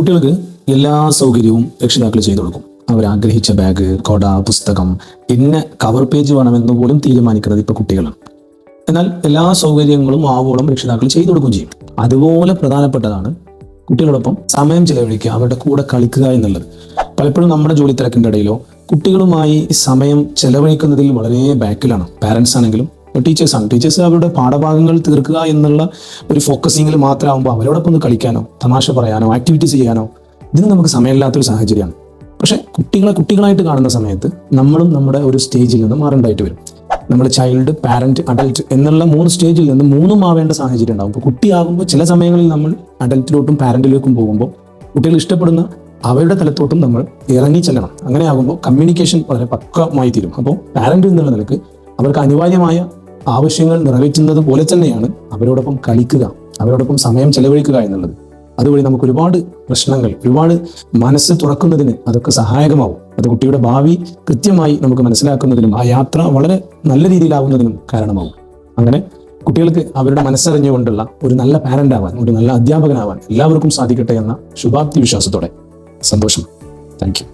കുട്ടികൾക്ക് എല്ലാ സൗകര്യവും രക്ഷിതാക്കൾ ചെയ്തു കൊടുക്കും. അവരാഗ്രഹിച്ച ബാഗ്, കൊട, പുസ്തകം, പിന്നെ കവർ പേജ് വേണമെന്ന് പോലും തീരുമാനിക്കുന്നത് ഇപ്പോൾ കുട്ടികളാണ്. എന്നാൽ എല്ലാ സൗകര്യങ്ങളും ആവോളം രക്ഷിതാക്കൾ ചെയ്തു കൊടുക്കുകയും ചെയ്യും. അതുപോലെ പ്രധാനപ്പെട്ടതാണ് കുട്ടികളോടൊപ്പം സമയം ചെലവഴിക്കുക, അവരുടെ കൂടെ കളിക്കുക എന്നുള്ളത്. പലപ്പോഴും നമ്മുടെ ജോലി തിരക്കിൻ്റെ ഇടയിലോ കുട്ടികളുമായി സമയം ചെലവഴിക്കുന്നതിൽ വളരെ ബാക്കിലാണ് പാരൻസ് ആണെങ്കിലും ടീച്ചേഴ്സ് അവരുടെ പാഠഭാഗങ്ങൾ തീർക്കുക എന്നുള്ള ഒരു ഫോക്കസിങ്ങിൽ മാത്രമാകുമ്പോൾ അവരോടൊപ്പം ഒന്ന് കളിക്കാനോ തമാശ പറയാനോ ആക്ടിവിറ്റീസ് ചെയ്യാനോ ഇതിന് നമുക്ക് സമയമില്ലാത്തൊരു സാഹചര്യമാണ്. പക്ഷെ കുട്ടികളായിട്ട് കാണുന്ന സമയത്ത് നമ്മളും നമ്മുടെ ഒരു സ്റ്റേജിൽ നിന്ന് മാറേണ്ടതായിട്ട് വരും. നമ്മൾ ചൈൽഡ്, പാരന്റ്, അഡൽട്ട് എന്നുള്ള 3 സ്റ്റേജിൽ നിന്ന് 3 ആവേണ്ട സാഹചര്യം ഉണ്ടാകും. ഇപ്പോൾ കുട്ടിയാകുമ്പോൾ ചില സമയങ്ങളിൽ നമ്മൾ അഡൽട്ടിലോട്ടും പാരന്റിലേക്കും പോകുമ്പോൾ കുട്ടികൾ ഇഷ്ടപ്പെടുന്ന അവരുടെ തലത്തോട്ടും നമ്മൾ ഇറങ്ങി ചെല്ലണം. അങ്ങനെ ആകുമ്പോൾ കമ്മ്യൂണിക്കേഷൻ വളരെ പക്വമായി തീരും. അപ്പോൾ പാരന്റ് എന്നുള്ള നിലക്ക് അവർക്ക് അനിവാര്യമായ ആവശ്യങ്ങൾ നിറവേറ്റുന്നത് പോലെ തന്നെയാണ് അവരോടൊപ്പം കളിക്കുക, അവരോടൊപ്പം സമയം ചെലവഴിക്കുക എന്നുള്ളത്. അതുവഴി നമുക്ക് ഒരുപാട് പ്രശ്നങ്ങൾ, ഒരുപാട് മനസ്സ് തുറക്കുന്നതിന് അതൊക്കെ സഹായകമാവും. അത് കുട്ടിയുടെ ഭാവി കൃത്യമായി നമുക്ക് മനസ്സിലാക്കുന്നതിനും ആ യാത്ര വളരെ നല്ല രീതിയിലാവുന്നതിനും കാരണമാവും. അങ്ങനെ കുട്ടികൾക്ക് അവരുടെ മനസ്സറിഞ്ഞുകൊണ്ടുള്ള ഒരു നല്ല പാരന്റ് ആവാൻ, ഒരു നല്ല അധ്യാപകനാവാൻ എല്ലാവർക്കും സാധിക്കട്ടെ എന്ന ശുഭാപ്തി വിശ്വാസത്തോടെ. സന്തോഷം. Thank you.